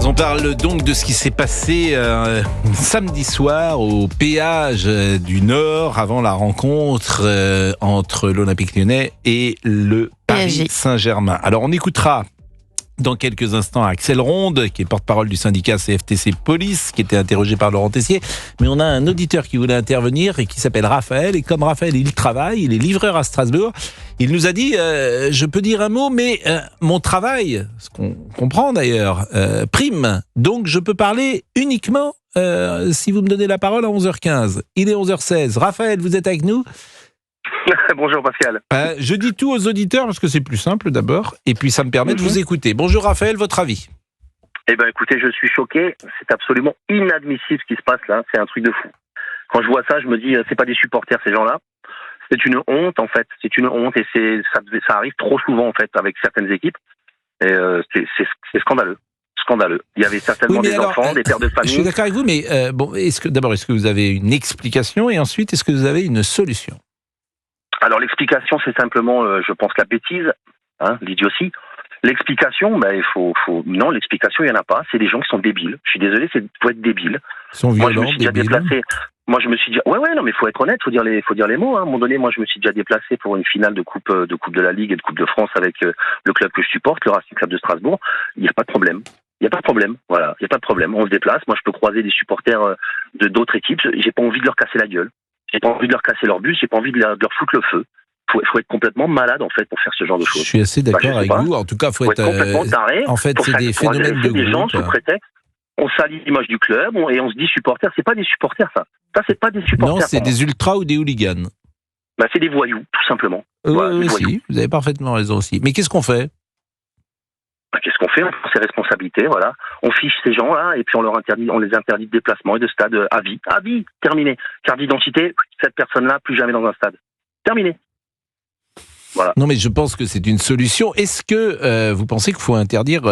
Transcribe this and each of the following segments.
On parle donc de ce qui s'est passé samedi soir au péage du Nord avant la rencontre entre l'Olympique Lyonnais et le Paris Saint-Germain. Alors on écoutera dans quelques instants Axel Ronde, qui est porte-parole du syndicat CFTC Police, qui était interrogé par Laurent Tessier. Mais on a un auditeur qui voulait intervenir et qui s'appelle Raphaël. Et comme Raphaël, il travaille, il est livreur à Strasbourg. Il nous a dit, je peux dire un mot, mais mon travail, ce qu'on comprend d'ailleurs, prime. Donc je peux parler uniquement si vous me donnez la parole à 11h15. Il est 11h16. Raphaël, vous êtes avec nous ? Bonjour Pascal. Je dis tout aux auditeurs parce que c'est plus simple d'abord, et puis ça me permet de vous écouter. Bonjour Raphaël, votre avis ? Eh bien écoutez, je suis choqué, c'est absolument inadmissible ce qui se passe là, c'est un truc de fou. Quand je vois ça, je me dis, c'est pas des supporters ces gens-là, c'est une honte en fait, c'est une honte et ça arrive trop souvent en fait avec certaines équipes, et c'est scandaleux. Scandaleux. Il y avait certainement des enfants, des pères de famille. Je suis d'accord avec vous, mais est-ce que vous avez une explication et ensuite est-ce que vous avez une solution ? Alors l'explication, c'est simplement, je pense, la bêtise, l'idiotie. L'explication, non, l'explication, il n'y en a pas. C'est des gens qui sont débiles. Je suis désolé, faut être débile. Ils sont violents, débiles. Moi, je me suis dit, non, mais faut être honnête, faut dire les mots. À un moment donné, moi, je me suis déjà déplacé pour une finale de coupe de la Ligue et de Coupe de France avec le club que je supporte, le Racing Club de Strasbourg. Il n'y a pas de problème. Il n'y a pas de problème, voilà. Il n'y a pas de problème. On se déplace. Moi, je peux croiser des supporters de d'autres équipes. J'ai pas envie de leur casser la gueule. J'ai pas envie de leur casser leur bus, j'ai pas envie de leur foutre le feu. Faut être complètement malade en fait pour faire ce genre de choses. Je suis assez d'accord avec vous. En tout cas, faut être complètement taré. En fait, c'est des phénomènes de des groupe. gens sous prétexte, on salit l'image du club et on se dit supporters. C'est pas des supporters ça. Ça c'est pas des supporters. Non, c'est des ultras ou des hooligans. C'est des voyous tout simplement. Si, vous avez parfaitement raison aussi. Mais qu'est-ce qu'on fait ? Qu'est-ce qu'on fait ? On prend ses responsabilités, voilà. On fiche ces gens-là et puis on les interdit de déplacement et de stade à vie. À vie, terminé. Carte d'identité, cette personne-là, plus jamais dans un stade. Terminé. Voilà. Non, mais je pense que c'est une solution. Est-ce que vous pensez qu'il faut interdire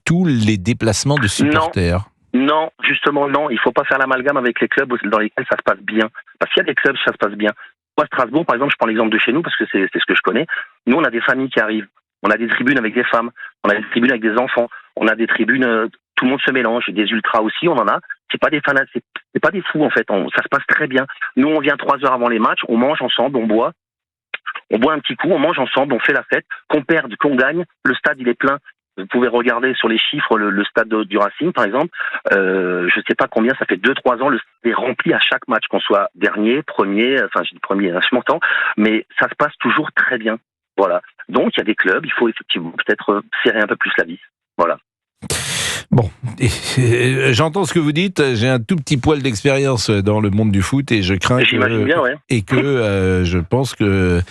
tous les déplacements de supporters ? Non, justement non. Il ne faut pas faire l'amalgame avec les clubs dans lesquels ça se passe bien. Parce qu'il y a des clubs où ça se passe bien. Moi, Strasbourg, par exemple, je prends l'exemple de chez nous parce que c'est ce que je connais. Nous, on a des familles qui arrivent. On a des tribunes avec des femmes, on a des tribunes avec des enfants, on a des tribunes, tout le monde se mélange, des ultras aussi, on en a. C'est pas des fanats, c'est pas des fous en fait, ça se passe très bien. Nous, on vient 3 heures avant les matchs, on mange ensemble, on boit un petit coup, on mange ensemble, on fait la fête, qu'on perde, qu'on gagne, le stade il est plein. Vous pouvez regarder sur les chiffres le stade du Racing par exemple, je sais pas combien, ça fait 2-3 ans, le stade est rempli à chaque match, qu'on soit dernier, premier, enfin je dis premier, je m'entends, mais ça se passe toujours très bien. Voilà. Donc, il y a des clubs, il faut effectivement peut-être serrer un peu plus la vis. Voilà. Bon, j'entends ce que vous dites. J'ai un tout petit poil d'expérience dans le monde du foot et je crains que je pense que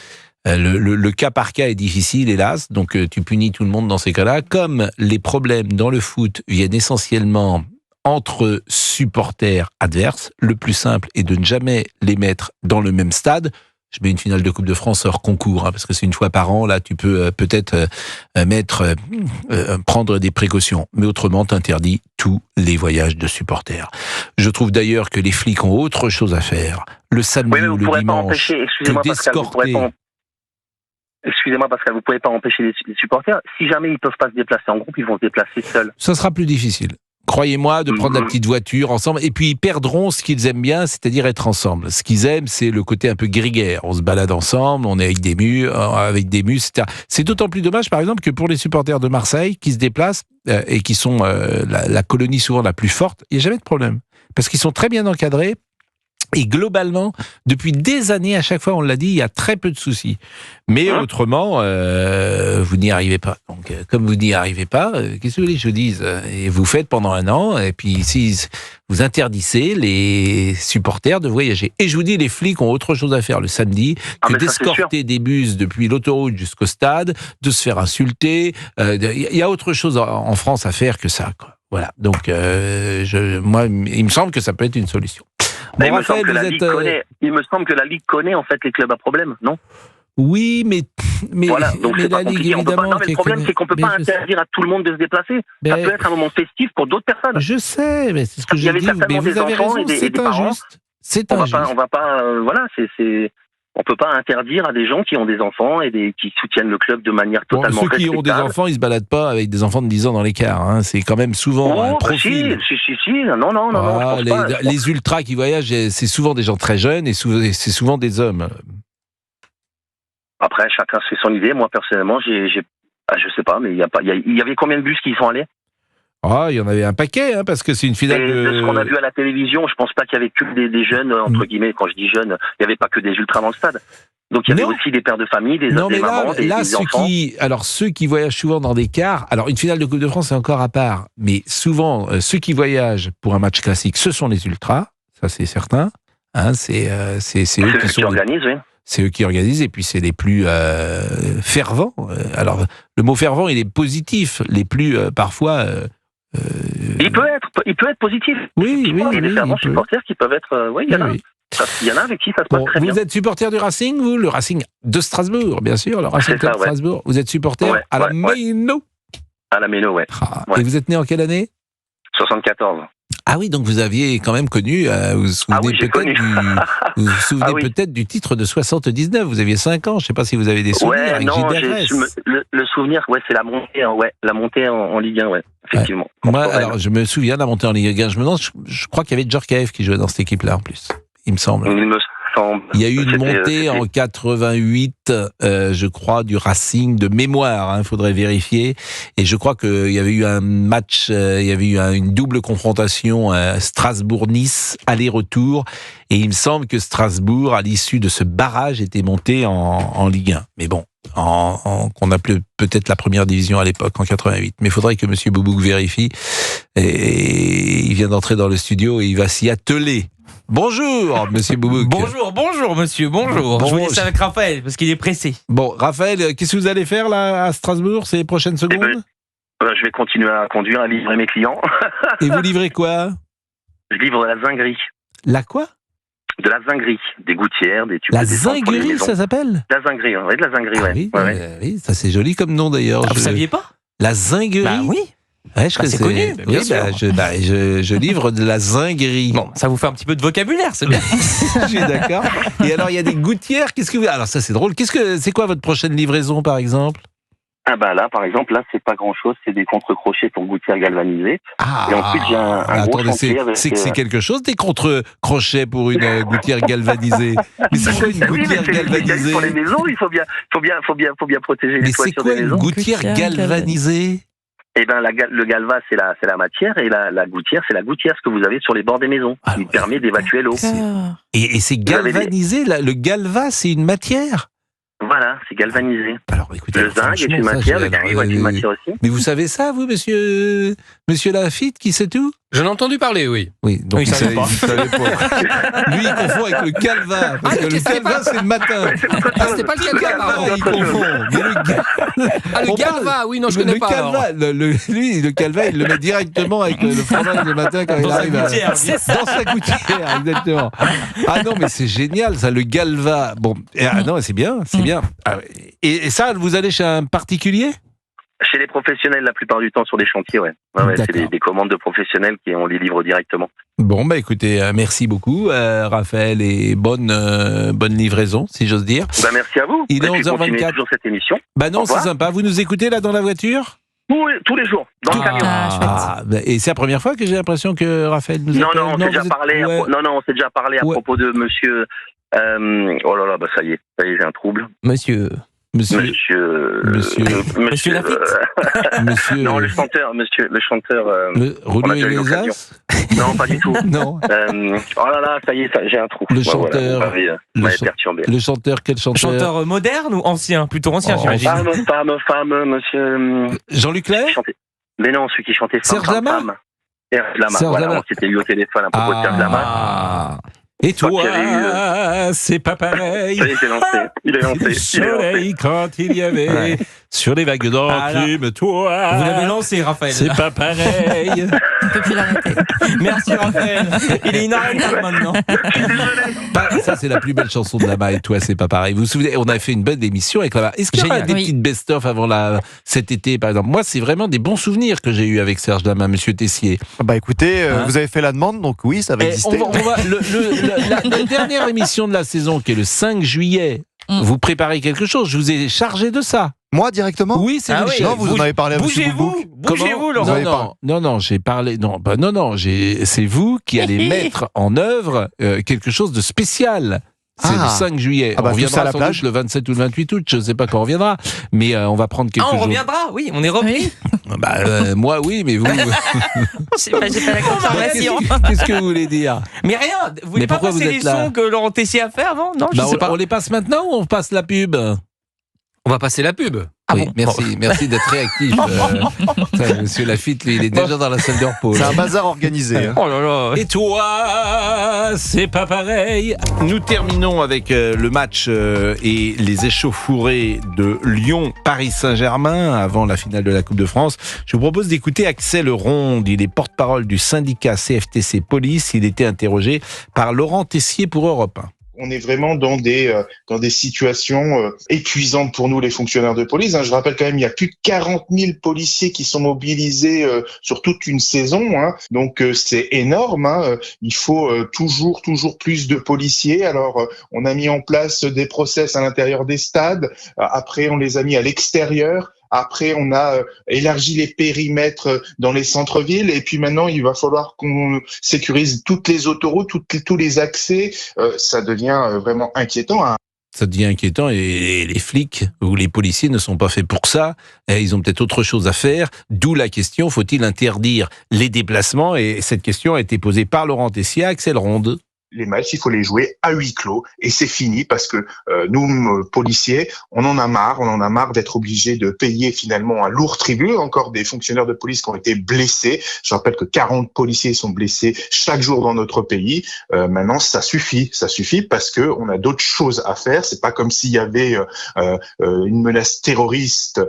le cas par cas est difficile, hélas. Donc, tu punis tout le monde dans ces cas-là. Comme les problèmes dans le foot viennent essentiellement entre supporters adverses, le plus simple est de ne jamais les mettre dans le même stade. Je mets une finale de Coupe de France hors concours, parce que c'est une fois par an, là tu peux peut-être prendre des précautions. Mais autrement, t'interdis tous les voyages de supporters. Je trouve d'ailleurs que les flics ont autre chose à faire, le samedi ou le dimanche, que d'escorter... Excusez-moi Pascal, vous pouvez pas empêcher les supporters. Si jamais ils peuvent pas se déplacer en groupe, ils vont se déplacer seuls. Ça sera plus difficile. Croyez-moi, de prendre la petite voiture ensemble. Et puis, ils perdront ce qu'ils aiment bien, c'est-à-dire être ensemble. Ce qu'ils aiment, c'est le côté un peu grégaire. On se balade ensemble, on est avec des mus, etc. C'est d'autant plus dommage, par exemple, que pour les supporters de Marseille qui se déplacent et qui sont la colonie souvent la plus forte, il n'y a jamais de problème. Parce qu'ils sont très bien encadrés. Et globalement, depuis des années, à chaque fois, on l'a dit, il y a très peu de soucis. Mais autrement, vous n'y arrivez pas. Donc, comme vous n'y arrivez pas, qu'est-ce que vous voulez que je dise ? Et vous faites pendant 1 an, et puis si vous interdissez les supporters de voyager. Et je vous dis, les flics ont autre chose à faire le samedi que d'escorter des bus depuis l'autoroute jusqu'au stade, de se faire insulter. Il y a autre chose en France à faire que ça, quoi. Voilà. Donc, moi, il me semble que ça peut être une solution. Bon, il me semble que la Ligue connaît en fait les clubs à problème, non ? Oui, mais voilà, donc mais c'est pas la Ligue, compliqué. évidemment... Le problème, c'est qu'on ne peut pas interdire à tout le monde de se déplacer. Ça peut être un moment festif pour d'autres personnes. Je sais, mais c'est ce que je dis. Mais vous avez raison, c'est injuste. C'est injuste. On va pas, voilà, c'est... On peut pas interdire à des gens qui ont des enfants et qui soutiennent le club de manière totalement respectable. Ceux qui ont des enfants, ils se baladent pas avec des enfants de 10 ans dans les cars. Hein. C'est quand même souvent un profil. Si. Non. Je pense pas. Les ultras qui voyagent, c'est souvent des gens très jeunes et c'est souvent des hommes. Après, chacun se fait son idée. Moi, personnellement, je sais pas, mais il y avait combien de bus qui y sont allés? Il y en avait un paquet, hein, parce que c'est une finale de ce qu'on a vu à la télévision, je pense pas qu'il y avait que des jeunes, entre guillemets, quand je dis jeunes, il y avait pas que des ultras dans le stade. Donc il y avait aussi des pères de famille, des mamans, des enfants. Ceux qui voyagent souvent dans des cars, alors une finale de Coupe de France c'est encore à part, mais souvent ceux qui voyagent pour un match classique, ce sont les ultras, ça c'est certain. Hein, c'est eux qui organisent, oui. C'est eux qui organisent et puis c'est les plus fervents. Alors le mot fervent il est positif, les plus parfois. Il peut être positif. Oui. Il y a des fervents supporters qui peuvent être. Il y en a. Il y en a avec qui ça se passe très bien. Vous êtes supporter du Racing, vous? Le Racing de Strasbourg, bien sûr, le Racing Club de Strasbourg. Vous êtes supporter à la Méno? À la Méno, ouais. Et vous êtes né en quelle année? 74. Ah oui, donc vous aviez quand même connu, vous vous souvenez peut-être du titre de 79, vous aviez 5 ans, je ne sais pas si vous avez des souvenirs avec le souvenir, c'est la montée en Ligue 1, effectivement. Moi, alors, je me souviens de la montée en Ligue 1, je me demande, je crois qu'il y avait Djorkaeff qui jouait dans cette équipe-là en plus, il me semble. Il y a eu une montée en 88, je crois, du Racing de mémoire. Il faudrait vérifier. Et je crois qu'il y avait eu un match, il y avait eu une double confrontation Strasbourg-Nice aller-retour. Et il me semble que Strasbourg, à l'issue de ce barrage, était monté en Ligue 1. Mais bon, qu'on appelait peut-être la première division à l'époque, en 88. Mais il faudrait que M. Boubouk vérifie. Et il vient d'entrer dans le studio et il va s'y atteler. Bonjour, monsieur Boubouk. Bonjour, monsieur, bonjour. Je vous laisse avec Raphaël, parce qu'il est pressé. Bon, Raphaël, qu'est-ce que vous allez faire là à Strasbourg ces prochaines secondes? Je vais continuer à conduire, à livrer mes clients. Et vous livrez quoi? Je livre de la zinguerie. La quoi? De la zinguerie, des gouttières, des tubes. La zinguerie, ça s'appelle? La zinguerie, oui, de la zinguerie, oui, ça c'est joli comme nom d'ailleurs. Vous saviez pas? La zinguerie? Bah oui. C'est connu, bien sûr. Je livre de la zinguerie. Bon, ça vous fait un petit peu de vocabulaire, c'est bien. Je suis d'accord. Et alors, il y a des gouttières. Qu'est-ce que vous... Alors ça, c'est drôle. C'est quoi votre prochaine livraison, par exemple? Là, par exemple, c'est pas grand-chose. C'est des contre-crochets pour gouttières galvanisées. Et ensuite, j'ai un gros chantier avec... C'est quelque chose, des contre-crochets pour une gouttière galvanisée. Mais c'est quoi une gouttière galvanisée? Pour les maisons, il faut bien protéger les toitures des maisons. Mais c'est quoi une gouttière galvanisée? Le galva, c'est la matière, et la gouttière, c'est la gouttière, ce que vous avez sur les bords des maisons, qui permet d'évacuer l'eau. Et c'est galvanisé, le galva, c'est une matière? Voilà, c'est galvanisé. Alors, écoutez, le zinc est une matière, le cuivre est une matière aussi. Mais vous savez ça, vous, monsieur Lafitte, qui sait tout? J'en ai entendu parler, oui. Oui, donc il savait pas. Lui, il confond avec le calva, parce que le calva, c'est le matin. C'était pas le calva, il confond. Le calva, oui, non, je connais pas. Le calva, il le met directement avec le fromage le matin quand il arrive dans sa gouttière, exactement. Ah non, mais c'est génial, ça, le galva. Bon, non, c'est bien, c'est bien. Et ça, vous allez chez un particulier? Chez les professionnels, la plupart du temps, sur des chantiers, c'est des commandes de professionnels qui on les livre directement. Bon, écoutez, merci beaucoup, Raphaël, et bonne livraison, si j'ose dire. Merci à vous. Il est 11h24. Toujours cette émission. Non, c'est sympa. Vous nous écoutez là dans la voiture? Oui, tous les jours, dans le camion. Et c'est la première fois que j'ai l'impression que Raphaël nous appelle. Non, on s'est déjà parlé à propos de monsieur... oh là là, ça y est, j'ai un trouble. Monsieur Lafitte. Non, le chanteur. Rouleau et les As. Non, pas du tout. Non. Oh là là, ça y est, j'ai un trou. Le chanteur. Perturbé. Le chanteur, quel chanteur? Chanteur moderne ou ancien? Plutôt ancien, j'imagine. Femme, monsieur. Jean-Luc Lair? Mais non, celui qui chantait Serge Lama. Serge Lama. Voilà, on s'était eu au téléphone à propos de Serge Lama. Et toi, c'est pas pareil. Ça y est, il est lancé. Le soleil, quand il y avait sur les vagues d'enclume, toi. Vous l'avez lancé, Raphaël. C'est pas pareil. On peut plus l'arrêter. Merci Raphaël. Il est inarrêtable maintenant. Bah, ça, c'est la plus belle chanson de Lama et toi, c'est pas pareil. Vous vous souvenez, on avait fait une belle émission avec Lama. Est-ce qu'il y aura des petites best-of avant cet été, par exemple? Moi, c'est vraiment des bons souvenirs que j'ai eu avec Serge Lama, monsieur Tessier. Bah écoutez, vous avez fait la demande, donc oui, ça va exister. La dernière émission de la saison, qui est le 5 juillet, vous préparez quelque chose. Je vous ai chargé de ça. Moi, directement? Oui, c'est vous. Non, vous en avez parlé à monsieur Boubouk. Bougez-vous, Laurent. Non, j'ai parlé. Non, c'est vous qui allez mettre en œuvre quelque chose de spécial. C'est le 5 juillet. Ah bah, on reviendra la sans plage. doute le 27 ou le 28 août, je ne sais pas quand on reviendra, mais on va prendre quelque chose. On reviendra, oui, on est repris. Moi, oui, mais vous... J'ai pas la confirmation. Qu'est-ce que vous voulez dire? Mais rien, vous voulez pas passer les sons que Laurent Tessier a fait avant? Non, je sais pas. On les passe maintenant ou on passe la pub? On va passer la pub. Oui, merci d'être réactif. Monsieur Lafitte, lui, il est déjà dans la salle de repos. C'est un bazar organisé. Oh là là. Et toi, c'est pas pareil. Nous terminons avec le match et les échauffourées de Lyon-Paris Saint-Germain avant la finale de la Coupe de France. Je vous propose d'écouter Axel Ronde. Il est porte-parole du syndicat CFTC Police. Il était interrogé par Laurent Tessier pour Europe 1. On est vraiment dans des situations épuisantes pour nous, les fonctionnaires de police. Je rappelle quand même, il y a plus de 40 000 policiers qui sont mobilisés sur toute une saison. Donc c'est énorme. Il faut toujours plus de policiers. Alors on a mis en place des process à l'intérieur des stades. Après, on les a mis à l'extérieur. Après, on a élargi les périmètres dans les centres-villes. Et puis maintenant, il va falloir qu'on sécurise toutes les autoroutes, tous les accès. Ça devient vraiment inquiétant. Ça devient inquiétant et les flics ou les policiers ne sont pas faits pour ça. Ils ont peut-être autre chose à faire. D'où la question, faut-il interdire les déplacements? Et cette question a été posée par Laurent Tessier à Axel Ronde. Les matchs, il faut les jouer à huis clos et c'est fini parce que nous, policiers, on en a marre d'être obligés de payer finalement un lourd tribut. Encore des fonctionnaires de police qui ont été blessés. Je rappelle que 40 policiers sont blessés chaque jour dans notre pays. Maintenant, ça suffit parce que on a d'autres choses à faire. C'est pas comme s'il y avait une menace terroriste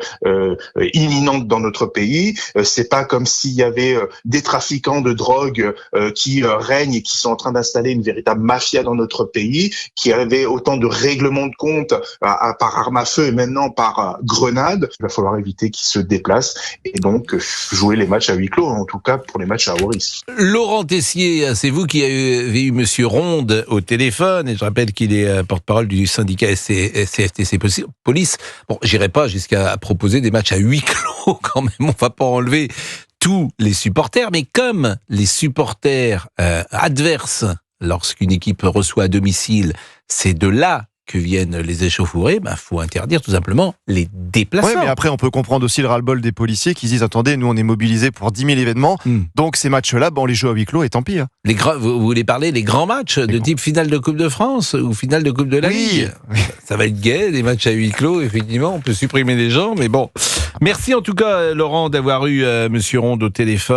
imminente dans notre pays. C'est pas comme s'il y avait des trafiquants de drogue qui règnent et qui sont en train d'installer une véritable mafia dans notre pays, qui avait autant de règlements de compte par arme à feu et maintenant par grenade. Il va falloir éviter qu'ils se déplacent et donc jouer les matchs à huis clos, en tout cas pour les matchs à haut risque. Laurent Tessier, c'est vous qui avez eu monsieur Ronde au téléphone, et je rappelle qu'il est porte-parole du syndicat CFTC Police. Bon, j'irai pas jusqu'à proposer des matchs à huis clos quand même, on va pas enlever tous les supporters, mais comme les supporters adverses, lorsqu'une équipe reçoit à domicile, c'est de là que viennent les échauffourées, faut interdire tout simplement les déplacements. Oui, mais après, on peut comprendre aussi le ras-le-bol des policiers qui disent, attendez, nous on est mobilisés pour 10 000 événements, donc ces matchs-là, on les joue à huis clos et tant pis. Vous voulez parler des grands matchs de type finale de Coupe de France ou finale de Coupe de la Ligue? Ça va être gai, des matchs à huis clos, effectivement, on peut supprimer les gens, mais bon. Merci en tout cas, Laurent, d'avoir eu monsieur Ronde au téléphone.